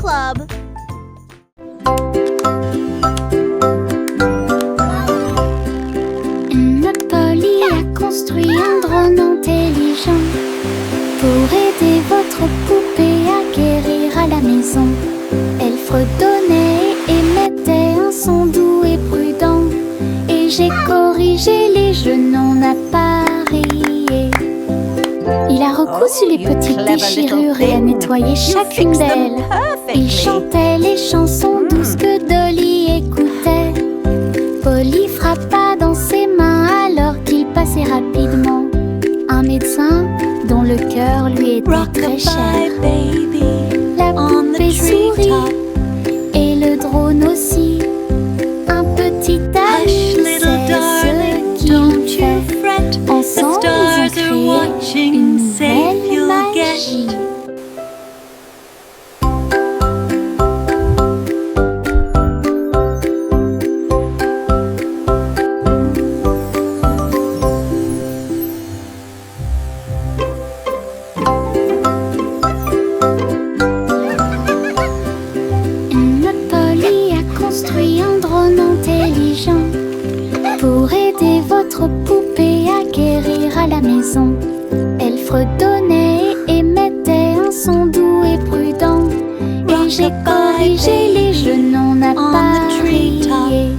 Club. Notre Polly a construit un drone intelligent pour aider votre poupée à guérir à la maison. Elle fredonnait et émettait un son doux et prudent. Et j'ai corrigé les jeux non appareillés. Il a recousu les petites déchirures et a nettoyé chacune d'elles. Il chantait les chansons douces que Dolly écoutait. Polly frappa dans ses mains alors qu'il passait rapidement. Un médecin dont le cœur lui était très cher. La poupée sourit et le drone aussi. Un petit ami, c'est ce qu'il fait. Ensemble, ils ont créé une nouvelle magie. Notre Polly a construit un drone intelligent pour aider votre poupée à guérir à la maison. Elle fredonnait et émettait un son doux et prudent. Et j'ai corrigé les jeux non appareillés.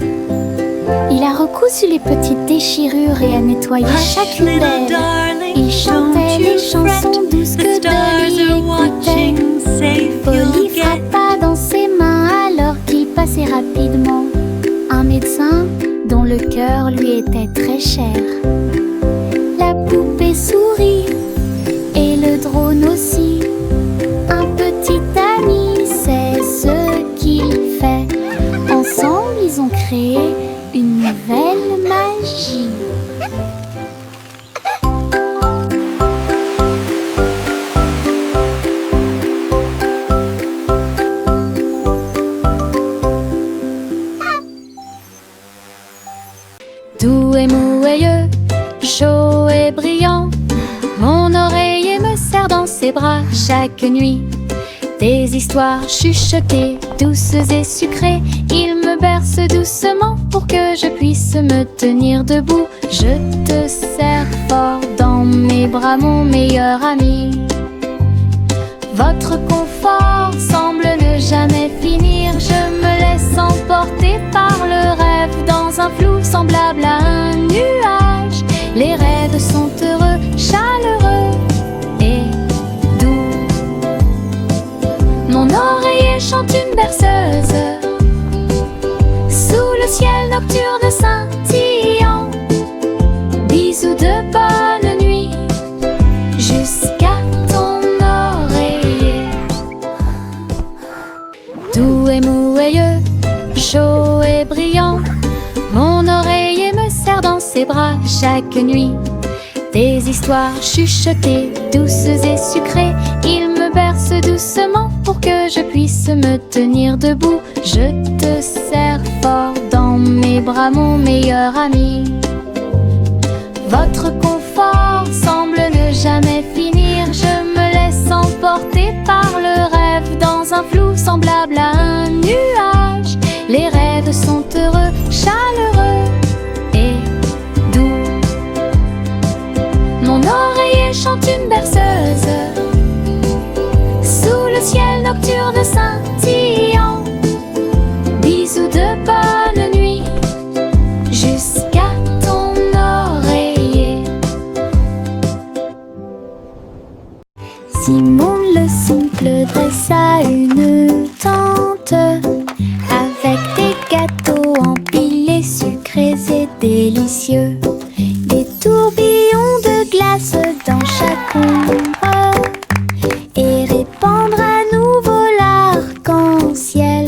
Il a recousu les petites déchirures et a nettoyé chacune d'elles. Il chantait les chansons douces que Dolly écoutait. Polly frappa dans ses mains alors qu'il passait rapidement. Un médecin dont le cœur lui était très cher. La poupée sourit et le drone aussi. Un petit ami, c'est ce qu'il fait. Ensemble, ils ont créé une nouvelle magie. Doux et mouilleux, chaud et brillant, mon oreiller me serre dans ses bras chaque nuit. Des histoires chuchotées, douces et sucrées, il me berce doucement pour que je puisse me tenir debout. Je te serre fort dans mes bras, mon meilleur ami. Votre confort semble ne jamais finir. Je me laisse emporter par le rêve dans un flou semblable à un nuage. Les rêves sont heureux, chaleureux et doux. Mon oreiller chante une berceuse sous le ciel nocturne scintillant. Bisous de bonne nuit jusqu'à ton oreiller. Doux et mouilleux, chaud et brillant, mon oreiller me serre dans ses bras chaque nuit. Des histoires chuchotées, douces et sucrées, il me berce doucement pour que je puisse me tenir debout. Je te serre fort dans mes bras, mon meilleur ami. Votre confort semble ne jamais finir. Je me laisse emporter par le rêve dans un flou semblable à un nuage. Les rêves sont heureux, chaleureux et doux. Mon oreiller chante une berceuse sous le ciel nocturne scintillant. Bisous de bonne nuit jusqu'à ton oreiller. Simon le simple dressa une tente avec des gâteaux empilés, sucrés et délicieux. Des tourbillons de glace dans chaque ombre et répandre à nouveau l'arc-en-ciel.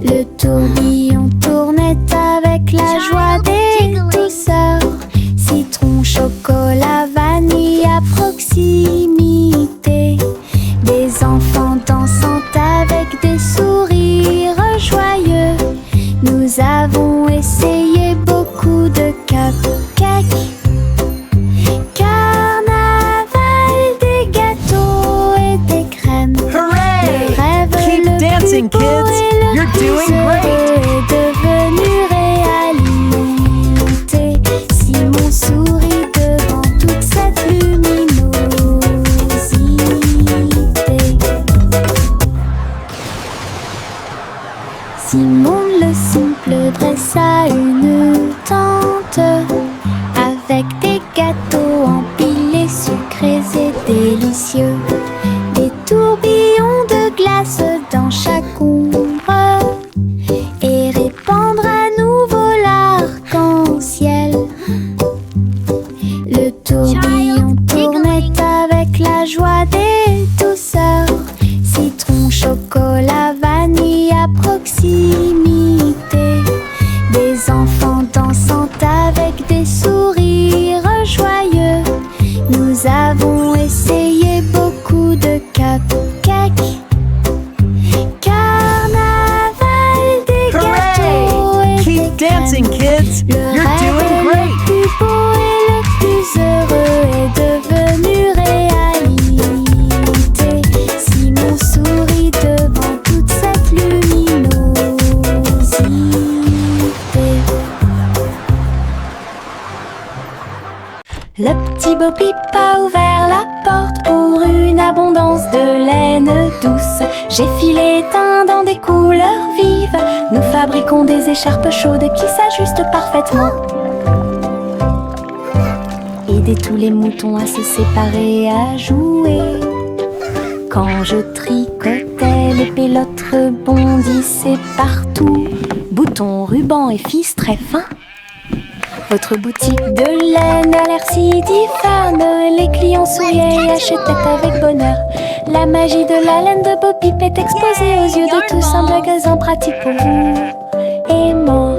Le tourbillon tournait avec la joie des douceurs. Citron, chocolat, vanille à proximité. Des enfants dansant avec des sourires joyeux. Nous avons essayé beaucoup de cupcakes. Carnaval délicieux. Des tourbillons de glace dans chaque ombre et répandre à nouveau l'arc-en-ciel. Le tourbillon tournait avec la joie des douceurs. Citron, chocolat, vanille à proximité. Des enfants dansant avec des sourires joyeux. Nous avons essayé beaucoup de cupcakes. Carnaval des gâteaux et Keep des dancing, crèmes. kids! Le You're rêve doing le great! plus beau et le plus heureux est devenu réalité. Simon sourit devant toute cette luminosité. Le petit Bo Peep a ouvert la porte pour une abondance de laine douce. J'ai filé teint dans des couleurs vives. Nous fabriquons des écharpes chaudes qui s'ajustent parfaitement. Aider tous les moutons à se séparer, à jouer. Quand je tricotais, les pélotes rebondissaient partout. Boutons, rubans et fils très fins. Votre boutique de laine a l'air si diphane. Les clients souriaient et achetaient avec bonheur. La magie de la laine de Bo Peep est exposée aux yeux de tous. Un magasin pratique pour vous et moi.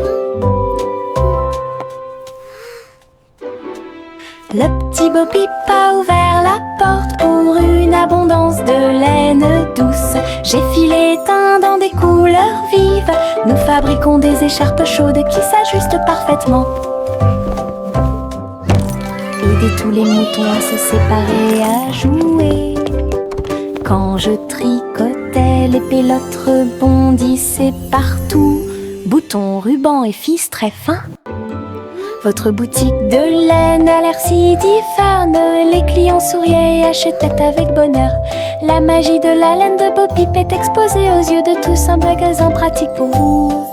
Le petit Bo Peep a ouvert la porte pour une abondance de laine douce. J'ai filé teint dans des couleurs vives. Nous fabriquons des écharpes chaudes qui s'ajustent parfaitement. Aider tous les moutons à se séparer, à jouer. Quand je tricotais, les pélotes rebondissaient partout. Boutons, rubans et fils très fins. Votre boutique de laine a l'air si diphane. Les clients souriaient et achetaient avec bonheur. La magie de la laine de Bo Peep est exposée aux yeux de tous. Un magasin pratique pour vous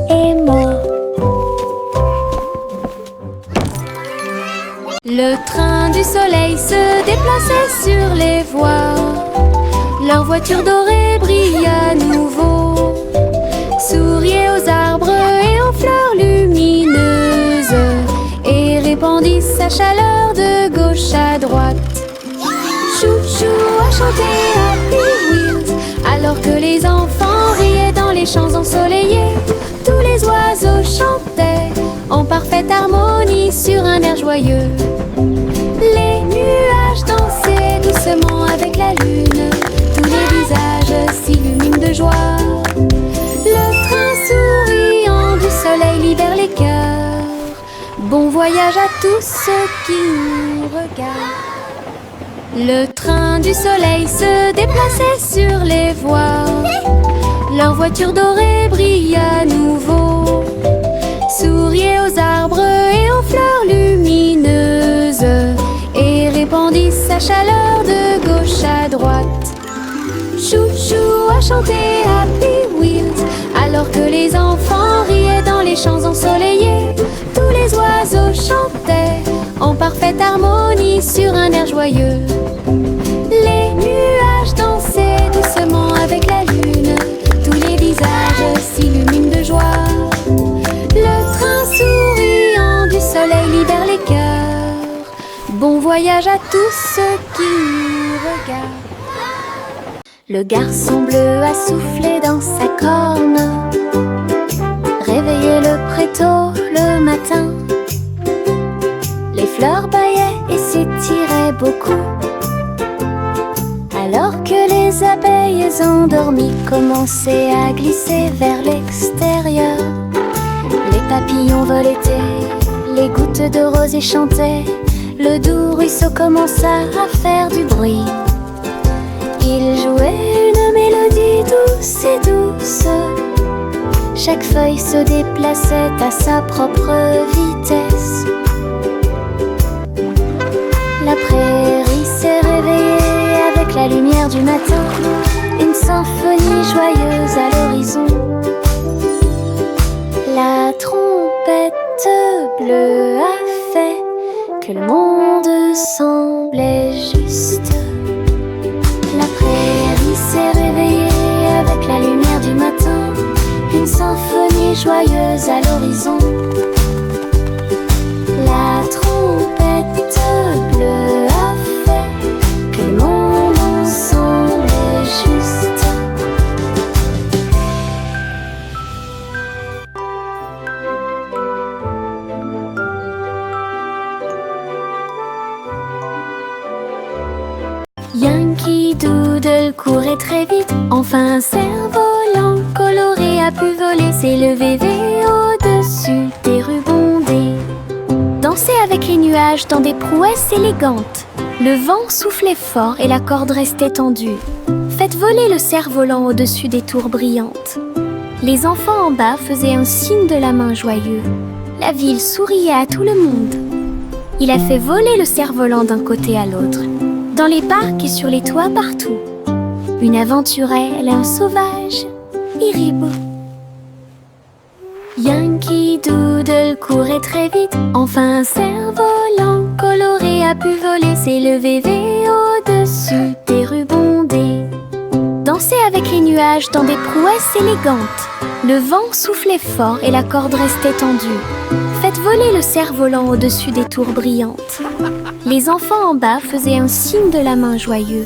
et moi. Le train du soleil se déplaçait sur les voies. Leur voiture dorée brille à nouveau. Souriait aux arbres et aux fleurs lumineuses et répandit sa chaleur de gauche à droite. Chouchou a chanté Happy Wheels alors que les enfants riaient dans les champs ensoleillés. Tous les oiseaux chantaient en parfaite harmonie sur un air joyeux. Les nuages dansaient doucement avec la lune. Tous les visages s'illuminent de joie. Le train souriant du soleil libère les cœurs. Bon voyage à tous ceux qui nous regardent. Le train du soleil se déplaçait sur les voies. Leur voiture dorée brille à nouveau. Souriait aux arbres et aux fleurs lumineuses et répandit sa chaleur de gauche à droite. Chouchou a chanté Happy Wheels alors que les enfants riaient dans les champs ensoleillés. Tous les oiseaux chantaient en parfaite harmonie sur un air joyeux. Les nuages dansaient doucement avec la lune. Tous les visages s'illuminent de joie. Le train souriant du soleil libère les cœurs. Bon voyage à tous ceux qui nous regardent. Le garçon bleu a soufflé dans sa corne, réveillé le prétôt le matin. Les fleurs bâillaient et s'étiraient beaucoup, alors que les abeilles endormies commençaient à glisser vers l'extérieur. Les papillons voletaient, les gouttes de rosée chantaient. Le doux ruisseau commença à faire du bruit. Il jouait une mélodie douce et douce. Chaque feuille se déplaçait à sa propre vitesse. La prairie s'est réveillée avec la lumière du matin. Une symphonie joyeuse à l'horizon. La trompette bleue a fait que le monde semblait juste. et joyeuse à l'horizon. La trompette bleue a fait que mon nom semblait juste. Yankee Doodle courait très vite. Enfin un cerf-volant coloré a pu voler, s'élever au-dessus des rues bondées, danser avec les nuages dans des prouesses élégantes. Le vent soufflait fort et la corde restait tendue. Faites voler le cerf-volant au-dessus des tours brillantes. Les enfants en bas faisaient un signe de la main joyeux. La ville souriait à tout le monde. Il a fait voler le cerf-volant d'un côté à l'autre, dans les parcs et sur les toits partout. Une aventurelle, un sauvage, Iribo. Yankee Doodle courait très vite. Enfin un cerf-volant coloré a pu voler, s'élever au-dessus des rues bondées, danser avec les nuages dans des prouesses élégantes. Le vent soufflait fort et la corde restait tendue. Faites voler le cerf-volant au-dessus des tours brillantes. Les enfants en bas faisaient un signe de la main joyeux.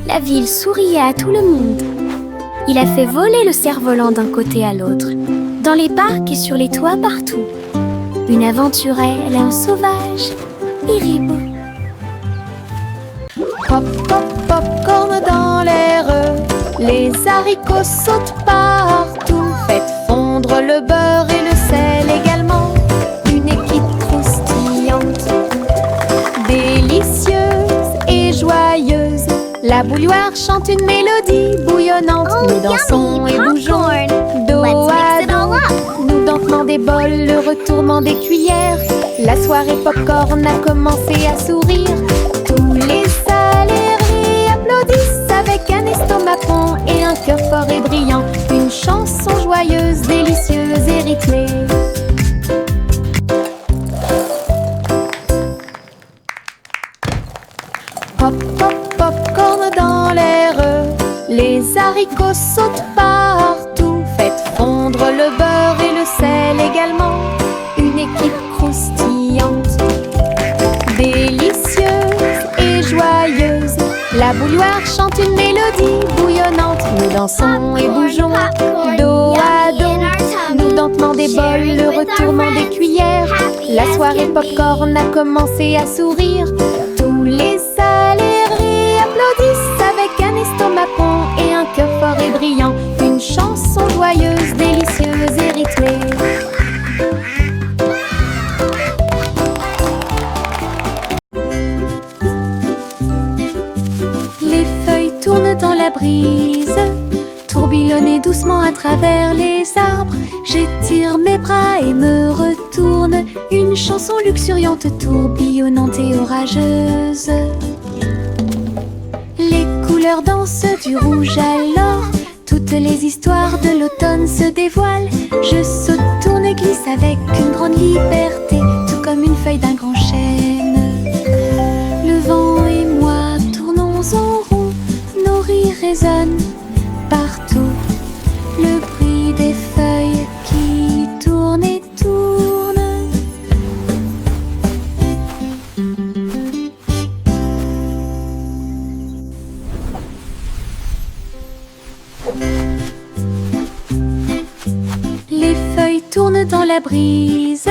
La ville souriait à tout le monde. Il a fait voler le cerf-volant d'un côté à l'autre, dans les parcs et sur les toits partout. Une aventurelle, un sauvage, Iribo. Pop, pop, popcorn dans l'air, les haricots sautent partout. Faites fondre le beurre et le sel également. Une équipe croustillante, délicieuse et joyeuse. La bouilloire chante une mélodie bouillonnante. Nous dansons et bougeons dos à dos, nous dentement des bols, le retournement des cuillères. La soirée popcorn a commencé à sourire. Tous les salariés applaudissent avec un estomac rond et un cœur fort et brillant. Une chanson joyeuse, délicieuse et rythmée. Pop, pop, popcorn dans l'air, les haricots sautent partout. Faites fondre le beurre et le sel également. Une équipe croustillante, délicieuse et joyeuse. La bouilloire chante une mélodie bouillonnante. Nous dansons et bougeons dos à dos, nous dentement des bols, le retournement des cuillères. La soirée popcorn a commencé à sourire. Tous les salariés applaudissent avec un estomac rond et un cœur fort et brillant. Une chanson joyeuse, délicieuse et rythmée. Les feuilles tournent dans la brise, tourbillonnent doucement à travers les arbres. J'étire mes bras et me retourne. Une chanson luxuriante, tourbillonnante et orageuse. Les couleurs dansent du rouge à l'or. Toutes les histoires de l'automne se dévoilent. Je saute, tourne et glisse avec une grande liberté, tout comme une feuille d'un grand chêne. Le vent et moi tournons en rond, nos rires résonnent partout. Le bruit des feuilles qui tournent et tournent. Les feuilles tournent dans la brise,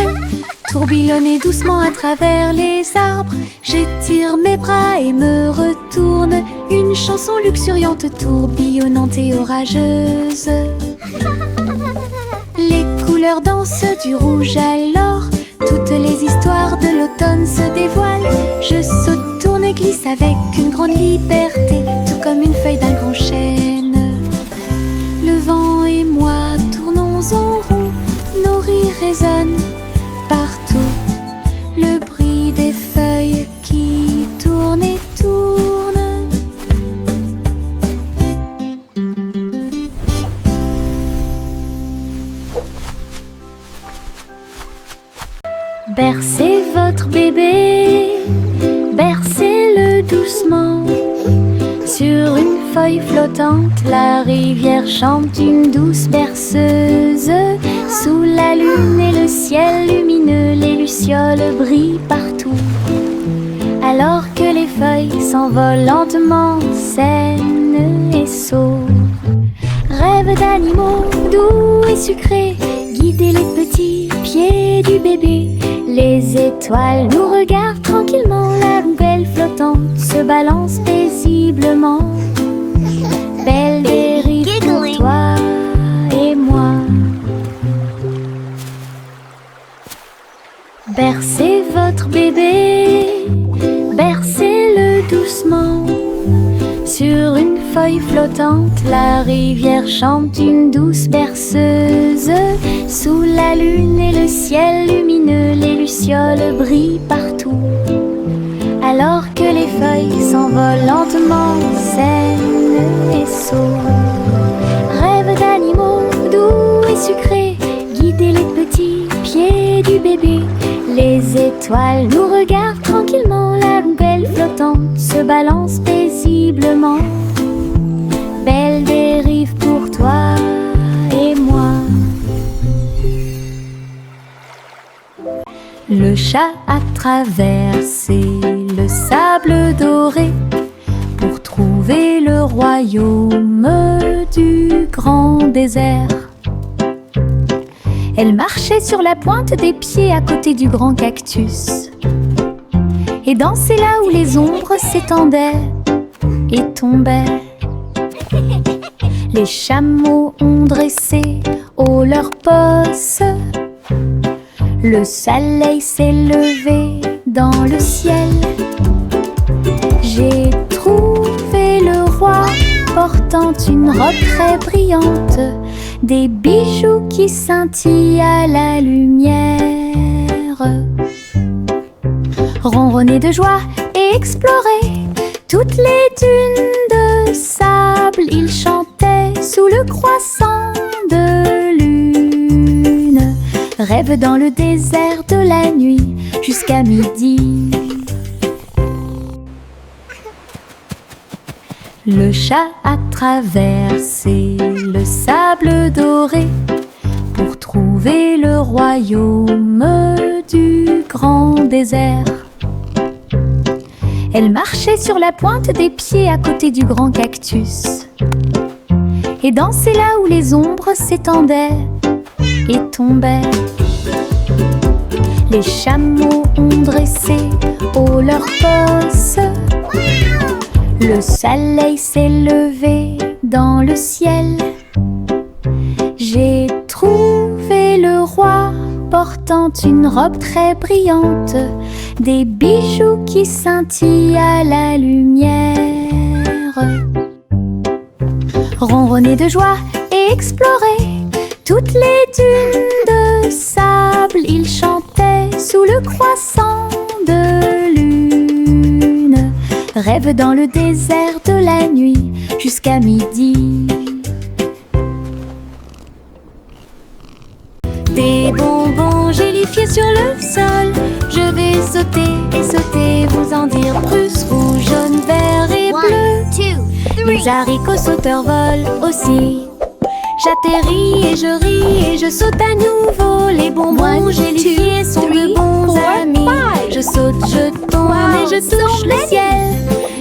tourbillonnent doucement à travers les arbres. J'étire mes bras et me retourne. Une chanson luxuriante, tourbillonnante et orageuse. Les couleurs dansent du rouge à l'or. Toutes les histoires de l'automne se dévoilent. Je saute, tourne et glisse avec une grande liberté, tout comme une feuille d'un grand chêne. Le vent et moi tournons en rond, nos rires résonnent partout. Le bruit des feuilles qui tournent et tournent. Bercez votre bébé, bercez-le doucement sur une feuilles flottantes, la rivière chante une douce berceuse. Sous la lune et le ciel lumineux, les lucioles brillent partout. Alors que les feuilles s'envolent lentement, saines et sauves. Rêve d'animaux doux et sucrés, guider les petits pieds du bébé. Les étoiles nous regardent tranquillement, la poubelle flottante se balance paisiblement. Belle dérive pour toi et moi. Bercez votre bébé, bercez-le doucement. Sur une feuille flottante, la rivière chante une douce berceuse. Sous la lune et le ciel lumineux, les lucioles brillent partout. Alors que les feuilles s'envolent lentement, saines et sauves. Rêve d'animaux doux et sucrés, guider les petits pieds du bébé. Les étoiles nous regardent tranquillement, la poubelle flottante se balance paisiblement. Belle dérive pour toi et moi. Le chat a traversé le sable doré pour trouver le royaume du grand désert. Elle marchait sur la pointe des pieds à côté du grand cactus et dansait là où les ombres s'étendaient et tombaient. Les chameaux ont dressé haut leurs postes. Le soleil s'est levé dans le ciel. J'ai trouvé le roi portant une robe très brillante, des bijoux qui scintillent à la lumière. Ronronner de joie et explorer toutes les dunes de sable, il chantait sous le croissant de lune. Rêve dans le désert de la nuit jusqu'à midi. Le chat a traversé le sable doré pour trouver le royaume du grand désert. Elle marchait sur la pointe des pieds à côté du grand cactus et dansait là où les ombres s'étendaient et tombaient. Les chameaux ont dressé haut leurs postes. Le soleil s'est levé dans le ciel. J'ai trouvé le roi portant une robe très brillante, des bijoux qui scintillent à la lumière. Ronronner de joie et explorer toutes les dunes de sable, il chantait sous le croissant de lune. Rêve dans le désert de la nuit jusqu'à midi. Des bonbons gélifiés sur le sol, je vais sauter et sauter, vous en dire plus. Rouge, jaune, vert et bleu. Les haricots sauteurs volent aussi. J'atterris et je ris et je saute à nouveau. Les bonbons gélifiés sont de bons amis. Je saute, je tombe et je touche le ciel.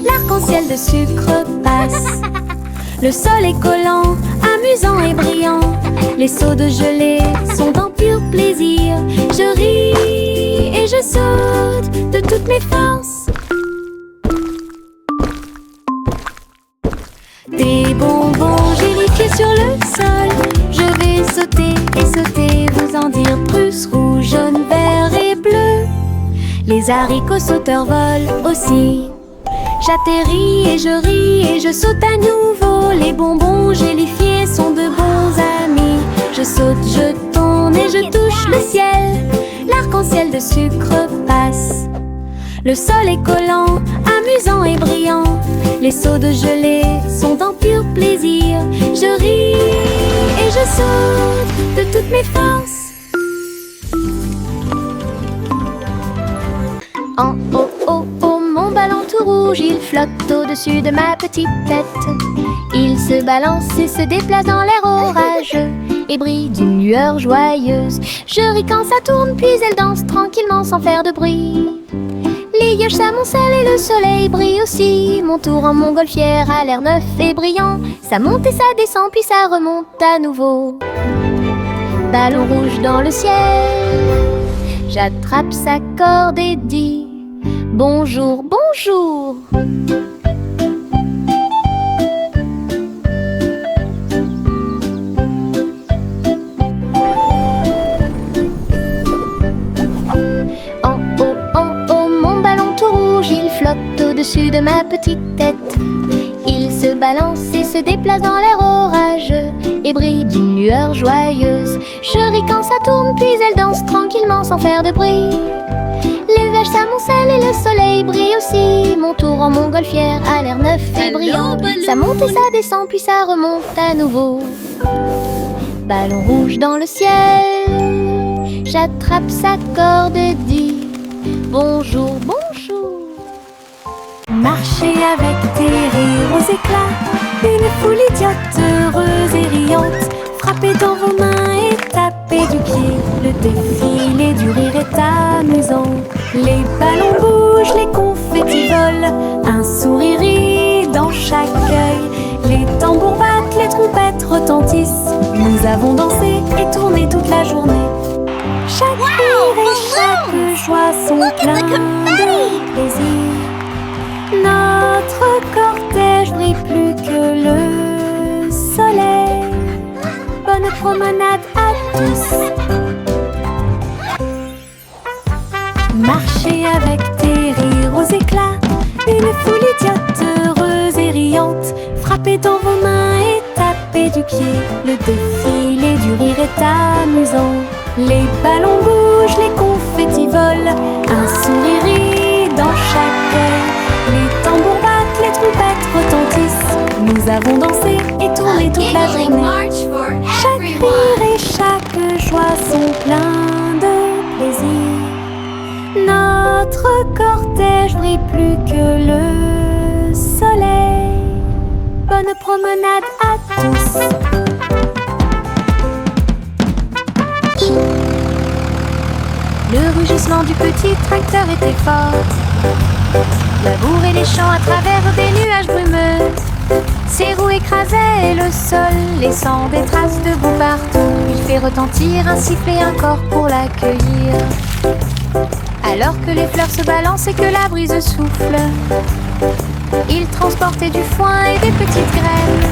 L'arc-en-ciel de sucre passe. Le sol est collant, amusant et brillant. Les seaux de gelée sont en pur plaisir. Je ris et je saute de toutes mes forces. Des bonbons gélifiés sur le sol, je vais sauter et sauter, vous en dire plus. Rouge, jaune, vert et bleu. Les haricots sauteurs volent aussi. J'atterris et je ris et je saute à nouveau. Les bonbons gélifiés sont de bons amis. Je saute, je tourne et je touche le ciel. L'arc-en-ciel de sucre passe. Le sol est collant, amusant et brillant. Les seaux de gelée sont en pur plaisir. Je ris et je saute de toutes mes forces. En haut, haut, au mon ballon tout rouge, il flotte au-dessus de ma petite tête. Il se balance et se déplace dans l'air orageux et brille d'une lueur joyeuse. Je ris quand ça tourne, puis elle danse tranquillement sans faire de bruit. Les nuages s'amoncellent et le soleil brille aussi. Mon tour en montgolfière a l'air neuf et brillant. Ça monte et ça descend, puis ça remonte à nouveau. Ballon rouge dans le ciel, j'attrape sa corde et dis bonjour, bonjour. Il flotte au-dessus de ma petite tête. Il se balance et se déplace dans l'air orageux et brille d'une lueur joyeuse. Je ris quand ça tourne, puis elle danse tranquillement sans faire de bruit. Les nuages s'amoncellent et le soleil brille aussi. Mon tour en montgolfière a l'air neuf et brillant. Ça monte et ça descend, puis ça remonte à nouveau. Ballon rouge dans le ciel, j'attrape sa corde et dis bonjour, bonjour. Marchez avec des rires aux éclats, une foule idiote, heureuse et riante. Frappez dans vos mains et tapez du pied, le défilé du rire est amusant. Les ballons bougent, les confettis volent, un sourire rit dans chaque œil. Les tambours battent, les trompettes retentissent. Nous avons dansé et tourné toute la journée. Chaque rire et chaque joie sont pleins de plaisir. Notre cortège brille plus que le soleil. Bonne promenade à tous. Marchez avec des rires aux éclats, une foule idiote, heureuse et riante. Frappez dans vos mains et tapez du pied, le défilé du rire est amusant. Les ballons bougent, les confettis volent, un sourire rit dans chaque œil. Les tambours battent, les trompettes retentissent. Nous avons dansé et tourné toute la journée. Chaque rire et chaque joie sont pleins de plaisir. Notre cortège brille plus que le soleil. Bonne promenade à tous. Le rugissement du petit tracteur était fort. Labourer les champs à travers des nuages brumeux. Ses roues écrasaient le sol, laissant des traces de boue partout. Il fait retentir un sifflet, un corps pour l'accueillir. Alors que les fleurs se balancent et que la brise souffle, il transportait du foin et des petites graines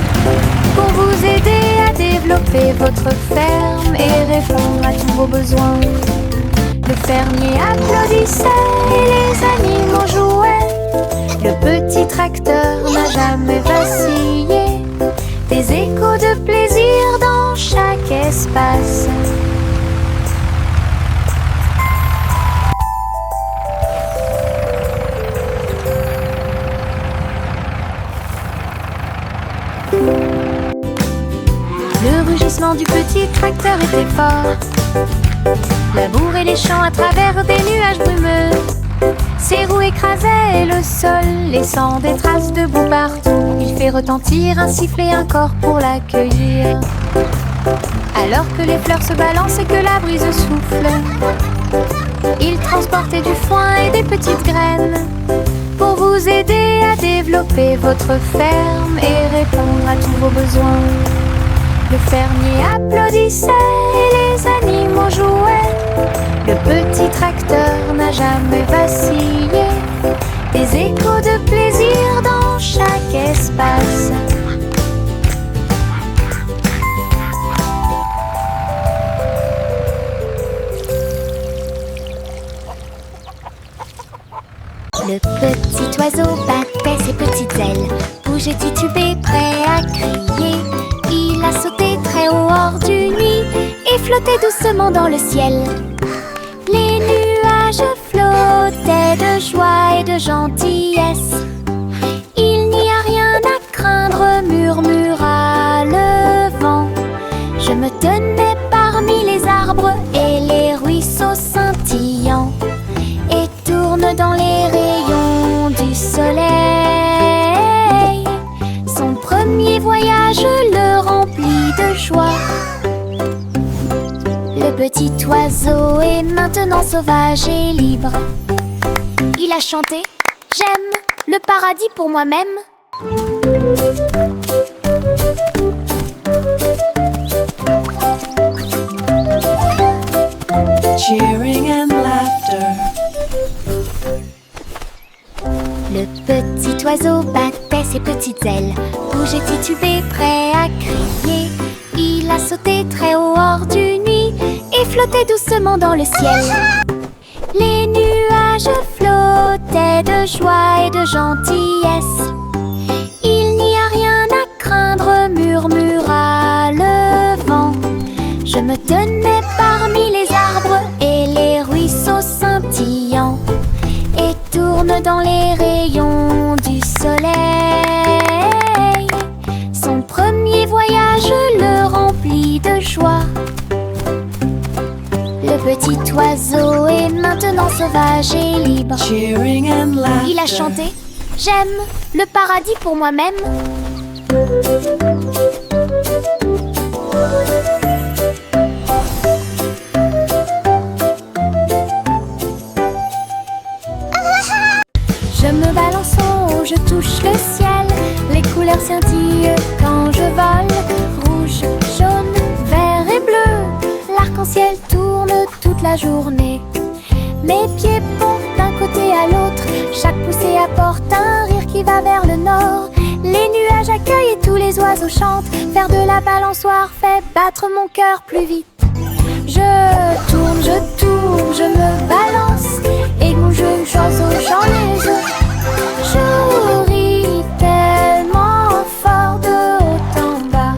pour vous aider à développer votre ferme et répondre à tous vos besoins. Le fermier applaudissait et les animaux jouaient. Le petit tracteur n'a jamais vacillé. Des échos de plaisir dans chaque espace. Le rugissement du petit tracteur était fort. Labourer les champs à travers des nuages brumeux. Ses roues écrasaient le sol, laissant des traces de boue partout. Il fait retentir un sifflet, un corps pour l'accueillir. Alors que les fleurs se balancent et que la brise souffle, il transportait du foin et des petites graines pour vous aider à développer votre ferme et répondre à tous vos besoins. Le fermier applaudissait et les animaux jouaient. Le petit tracteur n'a jamais vacillé. Des échos de plaisir dans chaque espace. Le petit oiseau battait ses petites ailes, bougeait, titubait, prêt à crier. Il a sauté très haut hors du nid et flottait doucement dans le ciel. Les nuages flottaient de joie et de gentillesse. Il n'y a rien à craindre, murmura le vent. Je me tenais parmi les arbres et les ruisseaux scintillants et tourne dans les rayons du petit oiseau est maintenant sauvage et libre. Il a chanté « J'aime le paradis pour moi-même ». Cheering and laughter. Le petit oiseau battait ses petites ailes, bougeait titubé, prêt à crier. Il a sauté très haut hors du nid et flottait doucement dans le ciel. Les nuages flottaient de joie et de gentillesse. Il n'y a rien à craindre, murmura le vent. Je me tenais parmi les arbres et les ruisseaux scintillants et tourne dans les rayons du soleil. Son premier voyage le remplit de joie. Le petit oiseau est maintenant sauvage et libre. Cheering and laughter. Il a chanté « J'aime le paradis pour moi-même ». Je me balance en haut, je touche le ciel. Les couleurs scintillent quand je vole. Rouge, jaune, vert et bleu. L'arc-en-ciel tourne toute la journée. Mes pieds pompent d'un côté à l'autre. Chaque poussée apporte un rire qui va vers le nord. Les nuages accueillent et tous les oiseaux chantent. Faire de la balançoire fait battre mon cœur plus vite. Je tourne, je me balance. Et mon jeu oiseau, j'en ai eux. Je ris tellement fort de haut en bas.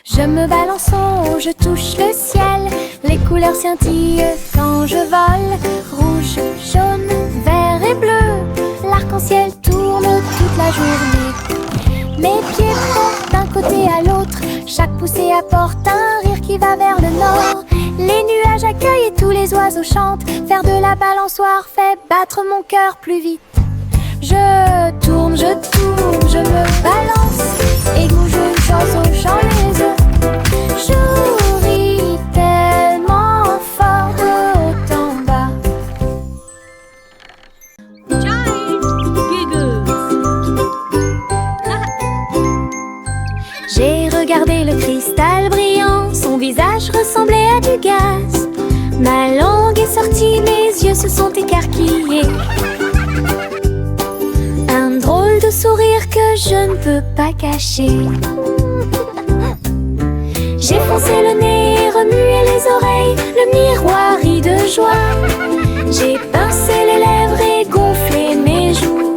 Je me balance en haut, je touche le ciel. Les couleurs scintillent quand je vole. Rouge, jaune, vert et bleu. L'arc-en-ciel tourne toute la journée. Mes pieds pompent d'un côté à l'autre. Chaque poussée apporte un rire qui va vers le nord. Les nuages accueillent et tous les oiseaux chantent. Faire de la balançoire fait battre mon cœur plus vite. Je tourne, je me balance. Et bouge oiseau, j'en les œufs. Je ris tellement fort de haut en bas. J'ai regardé le cristal brillant, son visage ressemblait à du gaz. Ma langue est sortie, mes yeux se sont écarquillés. Un drôle de sourire que je ne peux pas cacher. J'ai foncé le nez et remué les oreilles, le miroir rit de joie. J'ai pincé les lèvres et gonflé mes joues.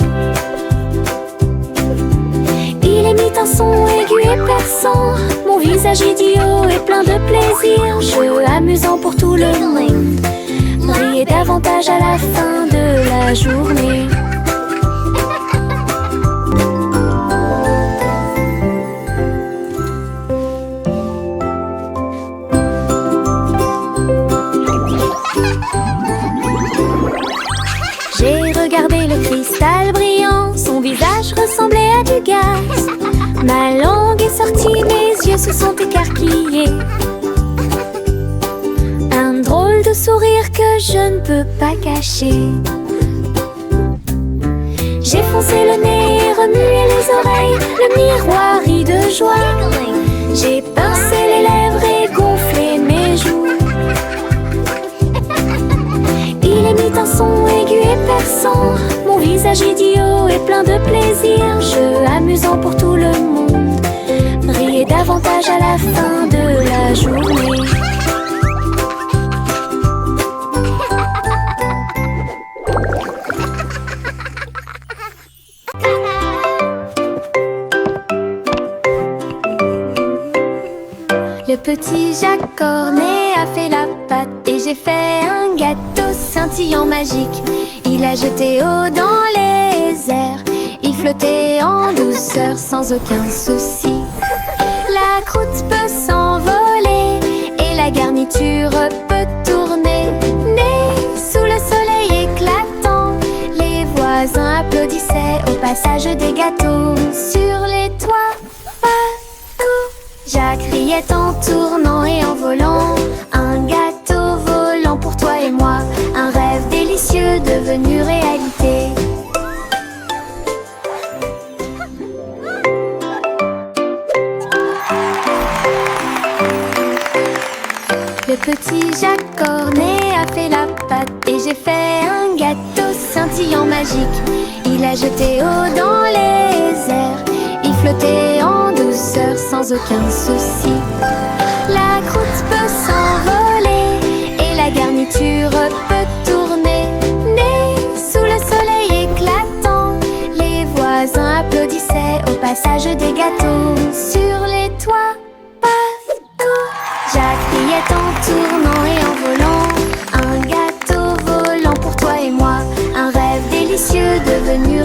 Il émit un son aigu et perçant. Mon visage idiot est plein de plaisir. Jeu amusant pour tout le monde. Riez davantage à la fin de la journée. J'ai regardé le cristal brillant, son visage ressemblait à du gaz. Ma langue est sortie, mes yeux se sont écarquillés. Un drôle de sourire que je ne peux pas cacher. J'ai foncé le nez et remué les oreilles, le miroir rit de joie. J'ai pincé les lèvres et gonflé mes joues. Il émit un son aigu et perçant. Mon visage idiot est plein de plaisir. Jeu amusant pour tout le monde. Riez davantage à la fin de la journée. Le petit Jacques Cornet a fait la pâte et j'ai fait un gâteau scintillant magique. Il a jeté haut dans les airs, il flottait en douceur sans aucun souci. La croûte peut s'envoler et la garniture peut tourner. Né sous le soleil éclatant, les voisins applaudissaient au passage des gâteaux. Sur les toits, partout, Jacques riait en tournant et en volant. Un gâteau volant pour toi et moi. Un rêve délicieux devenu réalité. Le petit Jacques Cornet a fait la pâte et j'ai fait un gâteau scintillant magique. Il a jeté eau dans les airs, il flottait en douceur sans aucun souci. La croûte peut s'envoler et la garniture peut tourner. Né sous le soleil éclatant, les voisins applaudissaient au passage des gâteaux. Sur les toits, Jacques riait en tournant et en volant. Un gâteau volant pour toi et moi. Un rêve délicieux devenu